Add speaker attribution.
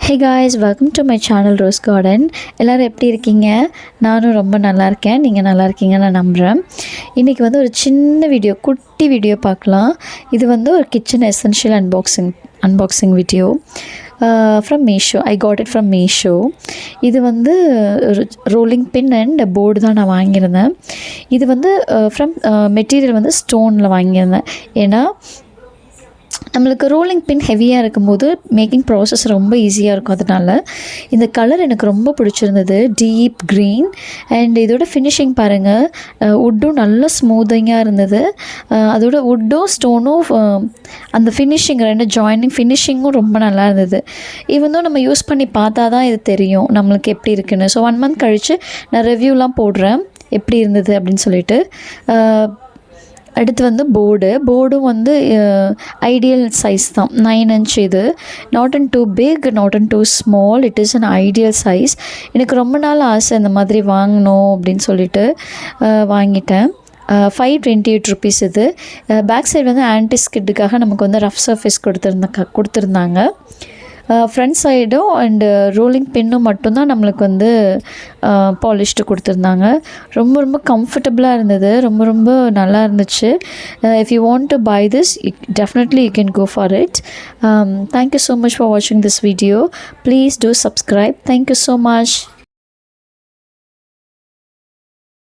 Speaker 1: Hey guys, welcome to my channel Rose Garden. எல்லாரும் எப்படி இருக்கீங்க? நானும் ரொம்ப நல்லா இருக்கேன். நீங்க நல்லா இருக்கீங்கன்னு நான் நம்புறேன். இன்னைக்கு வந்து ஒரு சின்ன வீடியோ, குட்டி வீடியோ பார்க்கலாம். இது வந்து ஒரு kitchen essential unboxing video. From meesho. I got it from meesho. இது வந்து ரோலிங் பின் அண்ட் போர்டு தான் நான் வாங்கியிருந்தேன். இது வந்து ஃப்ரம் மெட்டீரியல் வந்து ஸ்டோனில் வாங்கியிருந்தேன். ஏன்னா நம்மளுக்கு ரோலிங் பின் ஹெவியாக இருக்கும்போது மேக்கிங் ப்ராசஸ் ரொம்ப ஈஸியாக இருக்கும். அதனால் இந்த கலர் எனக்கு ரொம்ப பிடிச்சிருந்தது, டீப் க்ரீன். அண்ட் இதோட ஃபினிஷிங் பாருங்கள், வுட்டும் நல்லா ஸ்மூத்திங்காக இருந்தது. அதோட வுட்டும் ஸ்டோனும் அந்த ஃபினிஷிங் ரெண்டு ஃபினிஷிங்கும் ரொம்ப நல்லா இருந்தது. இவனும் நம்ம யூஸ் பண்ணி பார்த்தா தான் இது தெரியும் நம்மளுக்கு எப்படி இருக்குன்னு. ஸோ 1 month கழித்து நான் ரிவ்யூலாம் போடுறேன் எப்படி இருந்தது அப்படின்னு சொல்லிட்டு. அடுத்து வந்து போர்டும் வந்து ஐடியல் சைஸ் தான், 9 inch. இது not and too big, not and too small, it is an ideal size. எனக்கு ரொம்ப நாள் ஆசை இந்த மாதிரி வாங்கணும் அப்படின்னு சொல்லிட்டு வாங்கிட்டேன். 528 rupees இது. பேக் சைடு வந்து ஆன்டி ஸ்கிட்டுக்காக நமக்கு வந்து ரஃப் சர்ஃபேஸ் கொடுத்துருந்தாங்க. ஃப்ரண்ட் சைடும் அண்டு ரோலிங் பின்னும் மட்டும்தான் நம்மளுக்கு வந்து பாலிஷ்டு கொடுத்துருந்தாங்க. ரொம்ப கம்ஃபர்டபுளாக இருந்தது, ரொம்ப நல்லா இருந்துச்சு. If you want to buy this, definitely you can go for it. Thank you so much for வாட்சிங் this video. Please do subscribe. Thank you so much.